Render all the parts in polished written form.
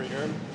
hear him?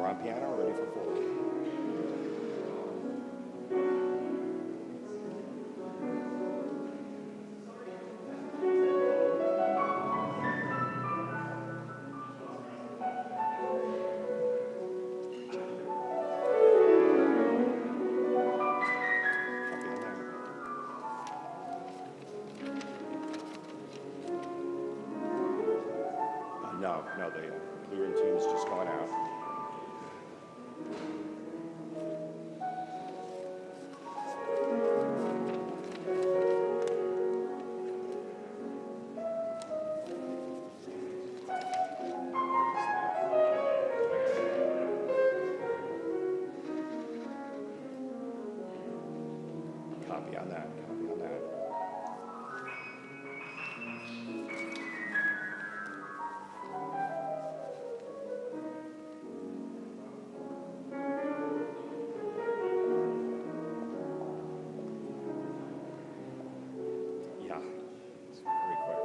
We're on piano, ready for 4. No, the Blue Room team's just going out. Copy on that, copy on that. Yeah, it's very quick.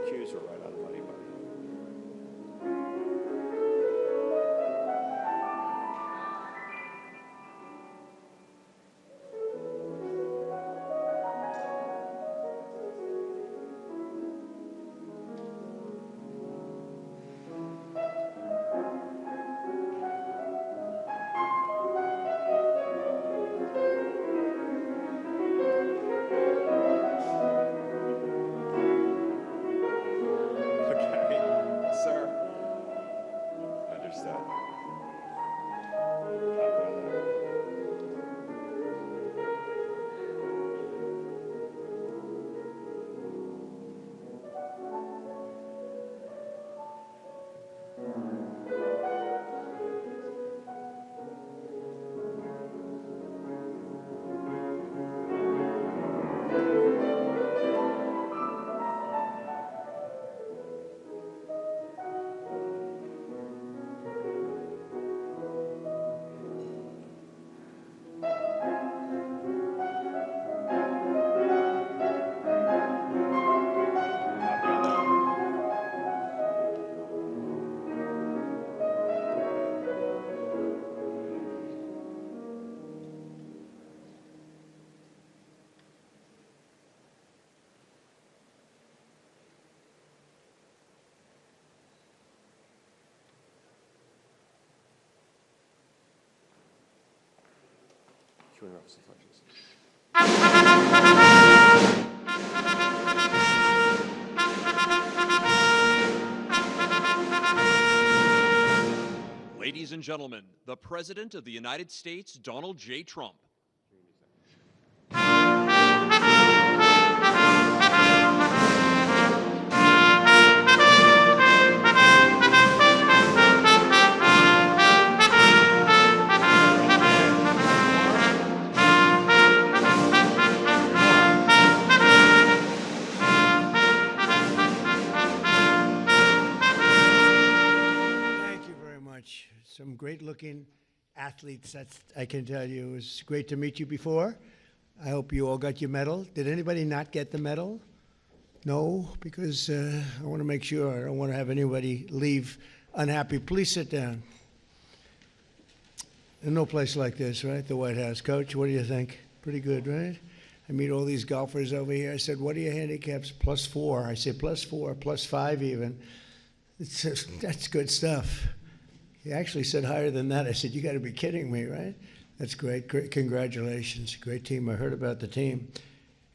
Cues were right on the money, buddy. Ladies and gentlemen, the President of the United States, Donald J. Trump. Some great-looking athletes, that's, I can tell you. It was great to meet you before. I hope you all got your medal. Did anybody not get the medal? No? Because I want to make sure. I don't want to have anybody leave unhappy. Please sit down. There's no place like this, right? The White House. Coach, what do you think? Pretty good, right? I meet all these golfers over here. I said, what are your handicaps? +4. I said, +4, +5 even. It's just, that's good stuff. He actually said higher than that. I said, you got to be kidding me, right? That's great. Great. Congratulations. Great team. I heard about the team.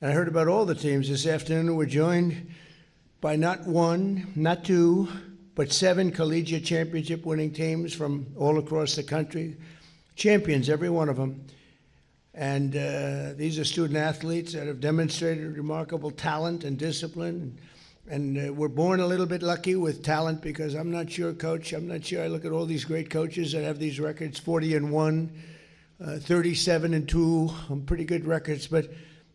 And I heard about all the teams this afternoon. We're joined by not 1, not 2, but 7 collegiate championship winning teams from all across the country. Champions, every one of them. And these are student athletes that have demonstrated remarkable talent and discipline. And we're born a little bit lucky with talent because I'm not sure, Coach, I'm not sure. I look at all these great coaches that have these records, 40-1, 37-2, pretty good records. But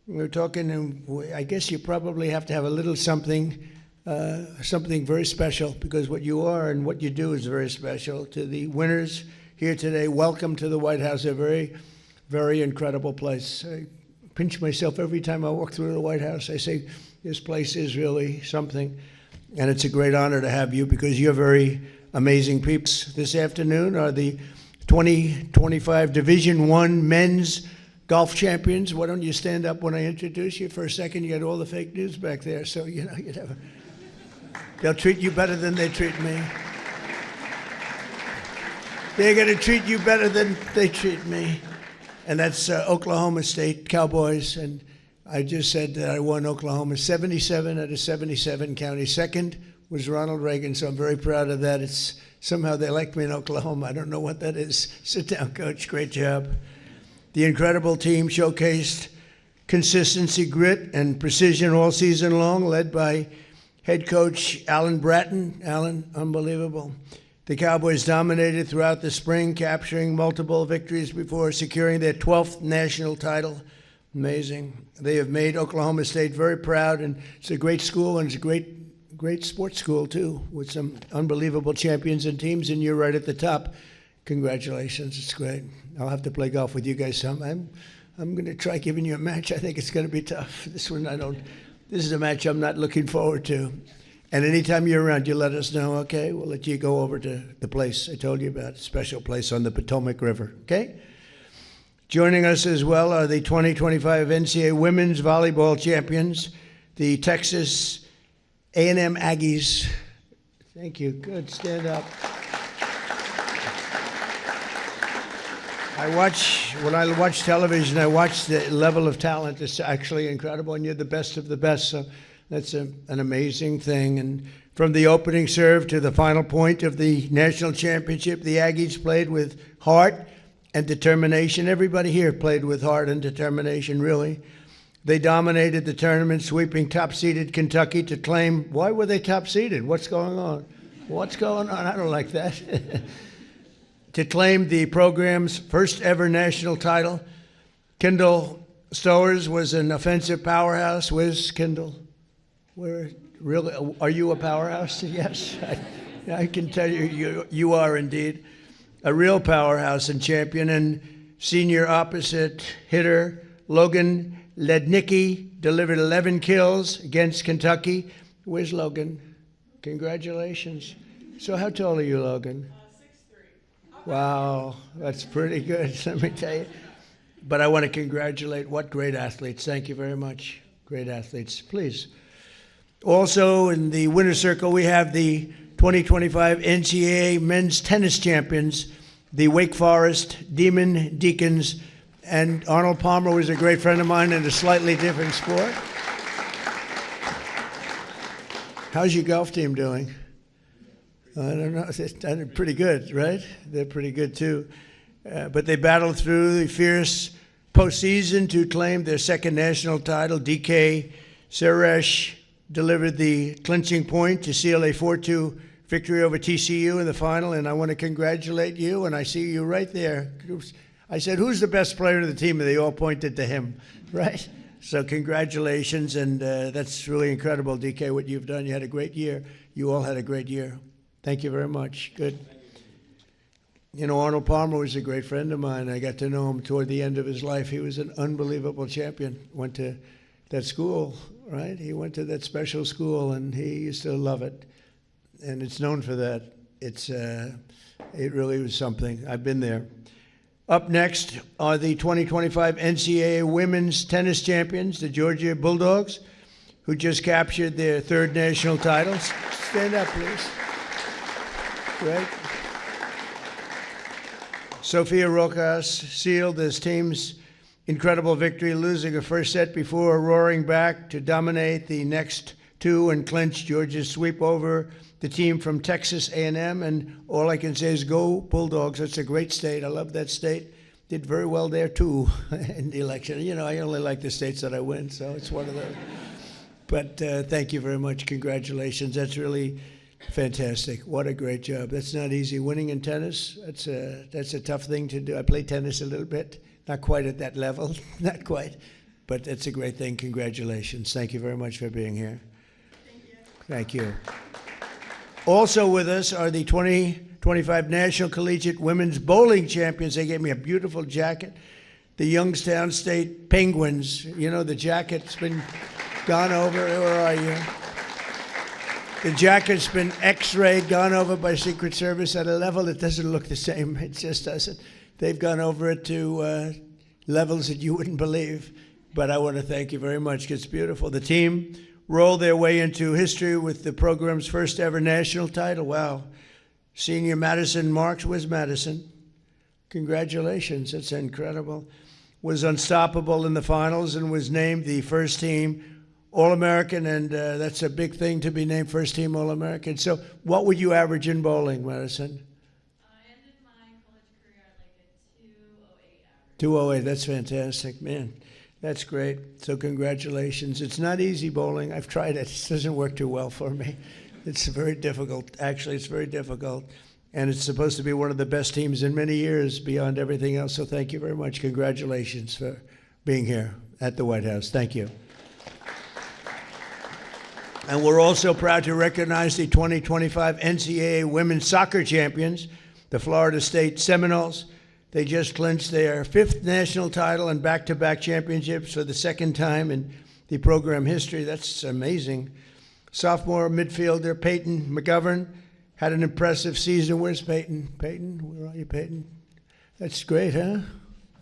we're talking, and I guess you probably have to have a little something very special, because what you are and what you do is very special. To the winners here today, welcome to the White House, a very, very incredible place. I pinch myself every time I walk through the White House. I say, This place is really something, and it's a great honor to have you because you're very amazing people. This afternoon are the 2025 Division I men's golf champions. Why don't you stand up when I introduce you for a second? You got all the fake news back there, so you know you'd have they'll treat you better than they treat me. They're going to treat you better than they treat me. And that's Oklahoma State Cowboys. And I just said that I won Oklahoma 77 out of 77 counties. Second was Ronald Reagan, so I'm very proud of that. It's somehow they like me in Oklahoma. I don't know what that is. Sit down, Coach. Great job. The incredible team showcased consistency, grit, and precision all season long, led by head coach Alan Bratton. Alan, unbelievable. The Cowboys dominated throughout the spring, capturing multiple victories before securing their 12th national title. Amazing. They have made Oklahoma State very proud, and it's a great school, and it's a great sports school, too, with some unbelievable champions and teams, and you're right at the top. Congratulations. It's great. I'll have to play golf with you guys some. I'm going to try giving you a match. I think it's going to be tough. This is a match I'm not looking forward to. And anytime you're around, you let us know, okay? We'll let you go over to the place I told you about, a special place on the Potomac River, okay? Joining us as well are the 2025 NCAA Women's Volleyball Champions, the Texas A&M Aggies. Thank you. Good. Stand up. When I watch television, I watch the level of talent. It's actually incredible, and you're the best of the best, so that's an amazing thing. And from the opening serve to the final point of the national championship, the Aggies played with heart and determination. Everybody here played with heart and determination, really. They dominated the tournament, sweeping top-seeded Kentucky to claim, why were they top-seeded? What's going on? What's going on? I don't like that. To claim the program's first ever national title. Kendall Stowers was an offensive powerhouse. Where's Kendall? Are you a powerhouse? Yes, I can tell you are indeed a real powerhouse and champion. And senior opposite hitter Logan Lednicki delivered 11 kills against Kentucky. Where's Logan? Congratulations. So how tall are you, Logan? 6'3". Wow, that's pretty good, let me tell you. But I want to congratulate what great athletes. Thank you very much. Great athletes. Please. Also in the winner's circle, we have the 2025 NCAA men's tennis champions, the Wake Forest Demon Deacons, and Arnold Palmer was a great friend of mine in a slightly different sport. How's your golf team doing? I don't know. They're pretty good, right? They're pretty good, too. But they battled through the fierce postseason to claim their second national title. DK Suresh delivered the clinching point to seal a 4-2 victory over TCU in the final, and I want to congratulate you, and I see you right there. I said, who's the best player of the team? And they all pointed to him, right? So congratulations, and that's really incredible, DK, what you've done. You had a great year. You all had a great year. Thank you very much. Good. You know, Arnold Palmer was a great friend of mine. I got to know him toward the end of his life. He was an unbelievable champion. Went to that school, right? He went to that special school, and he used to love it. And it's known for that. It really was something. I've been there. Up next are the 2025 NCAA Women's Tennis Champions, the Georgia Bulldogs, who just captured their third national titles. Stand up, please. Great. Sophia Rojas sealed this team's incredible victory, losing a first set before roaring back to dominate the next two and clinch Georgia's sweep over the team from Texas A&M. And all I can say is go Bulldogs. That's a great state. I love that state. Did very well there, too, in the election. You know, I only like the states that I win, so it's one of those. But thank you very much. Congratulations. That's really fantastic. What a great job. That's not easy. Winning in tennis, that's a tough thing to do. I play tennis a little bit. Not quite at that level. Not quite. But it's a great thing. Congratulations. Thank you very much for being here. Thank you. Also with us are the 2025 National Collegiate Women's Bowling Champions. They gave me a beautiful jacket. The Youngstown State Penguins. You know, the jacket's been Gone over. Where are you? The jacket's been X-rayed, gone over by Secret Service at a level that doesn't look the same. It just doesn't. They've gone over it to levels that you wouldn't believe. But I want to thank you very much. It's beautiful. The team rolled their way into history with the program's first ever national title. Wow. Senior Madison Marks, where's Madison? Congratulations. It's incredible. Was unstoppable in the finals and was named the first team All-American, and that's a big thing to be named first team All-American. So what would you average in bowling, Madison? I ended my college career at like a 208 208, average. that's fantastic, man. That's great. So congratulations. It's not easy bowling. I've tried it. It doesn't work too well for me. It's very difficult. Actually, it's very difficult. And it's supposed to be one of the best teams in many years beyond everything else. So thank you very much. Congratulations for being here at the White House. Thank you. And we're also proud to recognize the 2025 NCAA Women's Soccer Champions, the Florida State Seminoles. They just clinched their 5th national title and back-to-back championships for the second time in the program history. That's amazing. Sophomore midfielder Peyton McGovern had an impressive season. Where's Peyton? Peyton, where are you, Peyton? That's great, huh?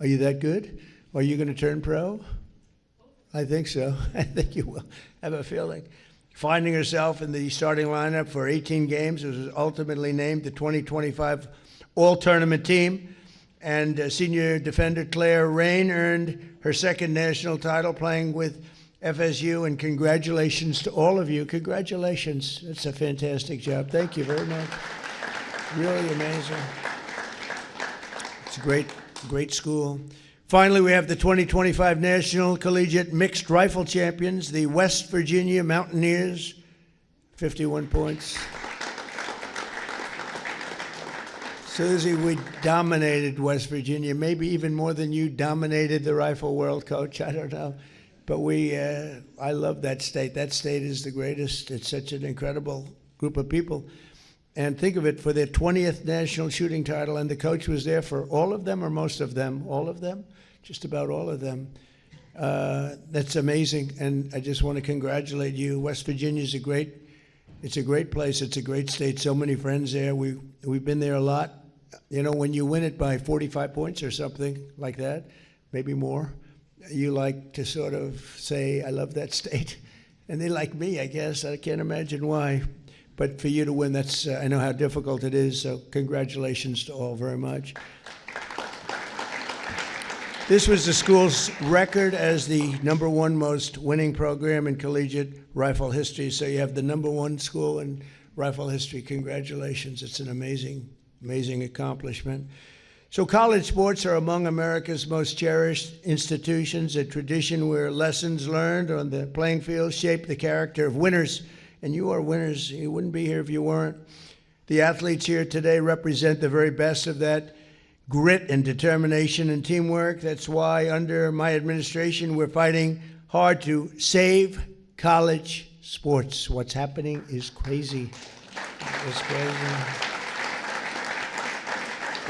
Are you that good? Are you going to turn pro? I think so. I think you will. I have a feeling. Finding herself in the starting lineup for 18 games, was ultimately named the 2025 All-Tournament team. And senior defender Claire Rain earned her 2nd national title playing with FSU. And congratulations to all of you. Congratulations. That's a fantastic job. Thank you very much. Really amazing. It's a great school. Finally, we have the 2025 National Collegiate Mixed Rifle Champions, the West Virginia Mountaineers, 51 points. Susie, we dominated West Virginia, maybe even more than you dominated the rifle world, Coach. I don't know. But I love that state. That state is the greatest. It's such an incredible group of people. And think of it, for their 20th national shooting title, and the coach was there for all of them or most of them? All of them? Just about all of them. That's amazing, and I just want to congratulate you. West Virginia is a great place. It's a great state. So many friends there. We've been there a lot. You know, when you win it by 45 points or something like that, maybe more, you like to sort of say, I love that state. And they like me, I guess. I can't imagine why. But for you to win, that's I know how difficult it is, so congratulations to all very much. This was the school's record as the #1 most winning program in collegiate rifle history. So you have the #1 school in rifle history. Congratulations. It's an amazing, amazing accomplishment. So college sports are among America's most cherished institutions, a tradition where lessons learned on the playing field shape the character of winners. And you are winners. You wouldn't be here if you weren't. The athletes here today represent the very best of that grit and determination and teamwork. That's why under my administration, we're fighting hard to save college sports. What's happening is crazy. It's crazy.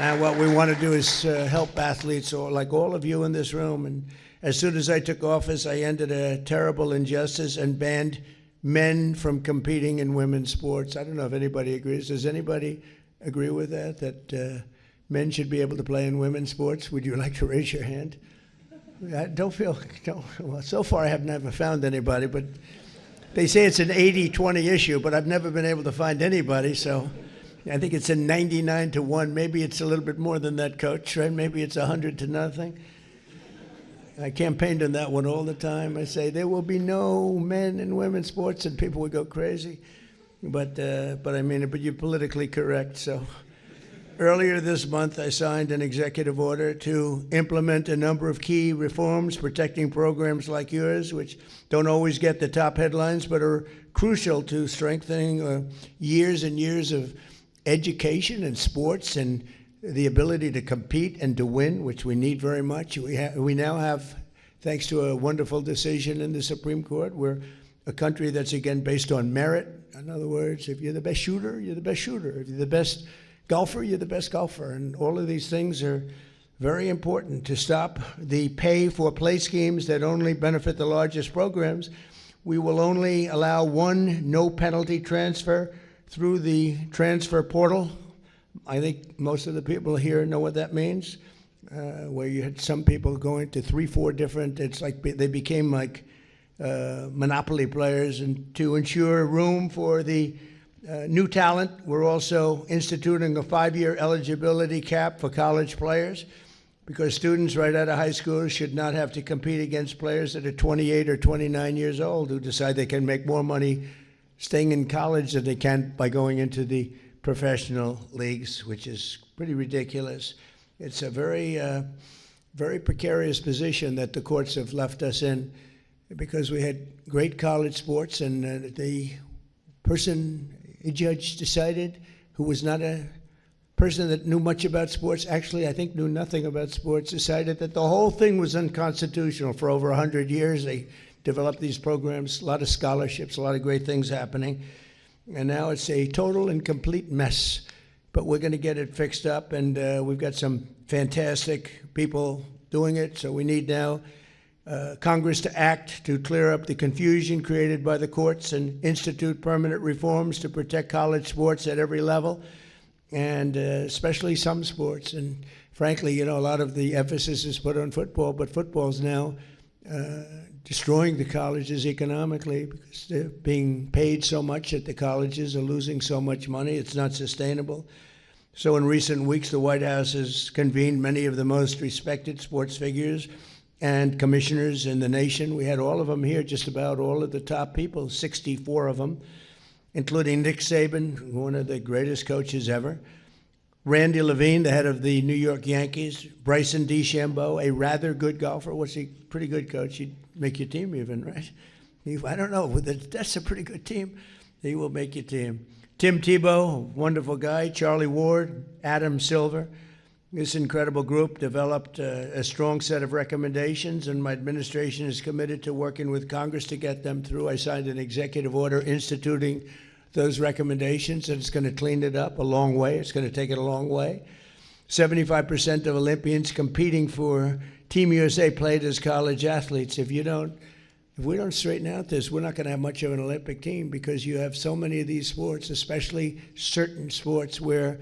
And what we want to do is help athletes, like all of you in this room. And as soon as I took office, I ended a terrible injustice and banned men from competing in women's sports. I don't know if anybody agrees. Does anybody agree with that, that men should be able to play in women's sports? Would you like to raise your hand? Well, so far I have never found anybody, but they say it's an 80-20 issue, but I've never been able to find anybody, so I think it's a 99-1. Maybe it's a little bit more than that, Coach, right? Maybe it's 100-0. I campaigned on that one all the time. I say there will be no men in women's sports, and people would go crazy. But you're politically correct. So earlier this month, I signed an executive order to implement a number of key reforms protecting programs like yours, which don't always get the top headlines, but are crucial to strengthening years and years of education and sports and the ability to compete and to win, which we need very much. We now have, thanks to a wonderful decision in the Supreme Court, we're a country that's, again, based on merit. In other words, if you're the best shooter, you're the best shooter. If you're the best golfer, you're the best golfer. And all of these things are very important to stop the pay-for-play schemes that only benefit the largest programs. We will only allow one no-penalty transfer through the transfer portal. I think most of the people here know what that means, where you had some people going to 3, 4 different, it's like they became like monopoly players. And to ensure room for the new talent, we're also instituting a 5-year eligibility cap for college players, because students right out of high school should not have to compete against players that are 28 or 29 years old who decide they can make more money staying in college than they can by going into the professional leagues, which is pretty ridiculous. It's a very, very precarious position that the courts have left us in, because we had great college sports, and the person, a judge decided, who was not a person that knew much about sports, actually I think knew nothing about sports, decided that the whole thing was unconstitutional. For over 100 years they developed these programs, a lot of scholarships, a lot of great things happening, and now it's a total and complete mess. But we're going to get it fixed up, and we've got some fantastic people doing it. So we need now Congress to act to clear up the confusion created by the courts and institute permanent reforms to protect college sports at every level, and especially some sports. And frankly, you know, a lot of the emphasis is put on football, but football's now destroying the colleges economically, because they're being paid so much that the colleges are losing so much money. It's not sustainable. So in recent weeks, the White House has convened many of the most respected sports figures and commissioners in the nation. We had all of them here, just about all of the top people, 64 of them, including Nick Saban, one of the greatest coaches ever, Randy Levine, the head of the New York Yankees, Bryson DeChambeau, a rather good golfer. What's he? Pretty good coach. He'd make your team even, right? I don't know. That's a pretty good team. He will make your team. Tim Tebow, wonderful guy. Charlie Ward, Adam Silver. This incredible group developed a strong set of recommendations, and my administration is committed to working with Congress to get them through. I signed an executive order instituting those recommendations, and it's going to clean it up a long way. It's going to take it a long way. 75% of Olympians competing for Team USA played as college athletes. If we don't straighten out this, we're not going to have much of an Olympic team, because you have so many of these sports, especially certain sports where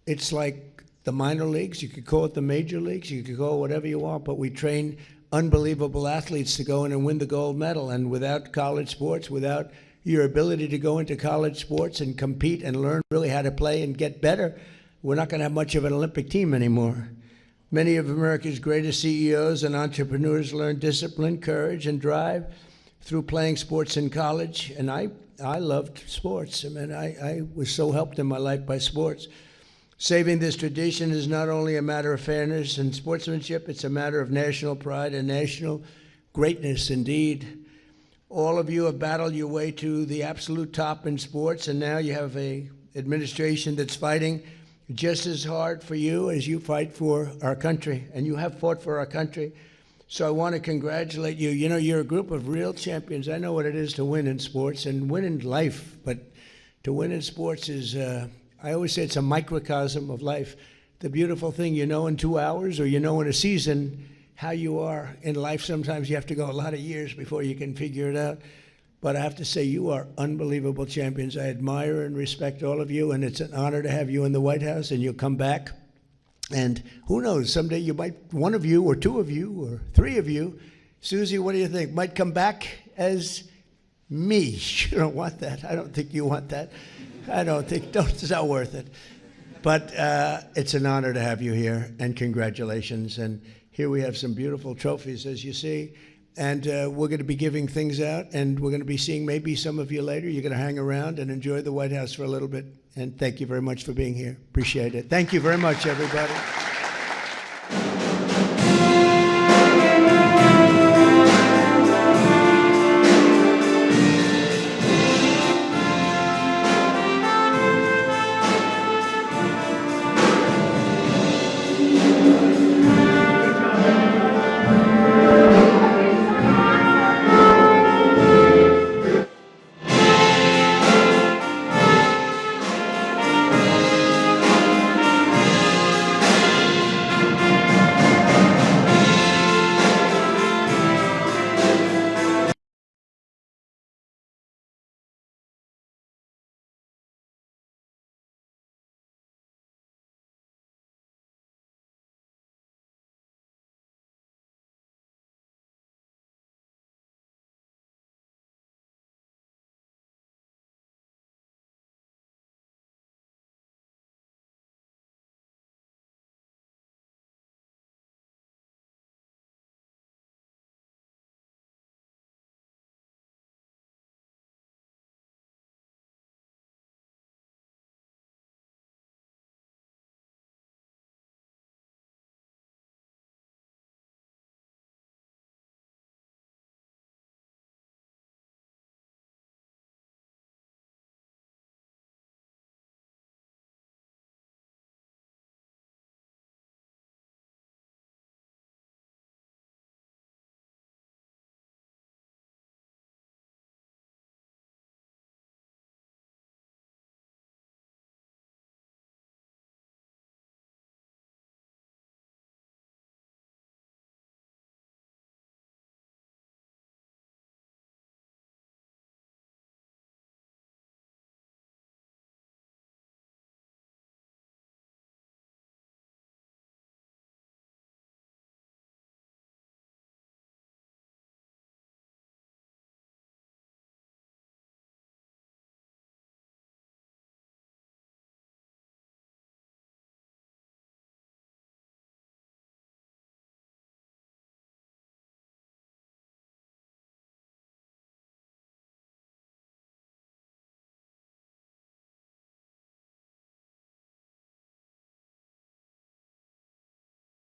it's like the minor leagues. You could call it the major leagues. You could call it whatever you want, but we train unbelievable athletes to go in and win the gold medal. And without college sports, without your ability to go into college sports and compete and learn really how to play and get better, we're not going to have much of an Olympic team anymore. Many of America's greatest CEOs and entrepreneurs learned discipline, courage, and drive through playing sports in college. And I loved sports. I mean, I was so helped in my life by sports. Saving this tradition is not only a matter of fairness and sportsmanship, it's a matter of national pride and national greatness indeed. All of you have battled your way to the absolute top in sports, and now you have an administration that's fighting just as hard for you as you fight for our country, and you have fought for our country. So I want to congratulate you. You know, you're a group of real champions. I know what it is to win in sports and win in life, but to win in sports is, I always say it's a microcosm of life. The beautiful thing, you know in 2 hours, or you know in a season, how you are in life. Sometimes you have to go a lot of years before you can figure it out. But I have to say, you are unbelievable champions. I admire and respect all of you, and it's an honor to have you in the White House, and you'll come back. And who knows, someday you might, one of you or 2 of you or 3 of you, Susie, what do you think, might come back as me. You don't want that. I don't think you want that. It's not worth it. But it's an honor to have you here, and congratulations. And here we have some beautiful trophies, as you see. And we're going to be giving things out, and we're going to be seeing maybe some of you later. You're going to hang around and enjoy the White House for a little bit. And thank you very much for being here. Appreciate it. Thank you very much, everybody.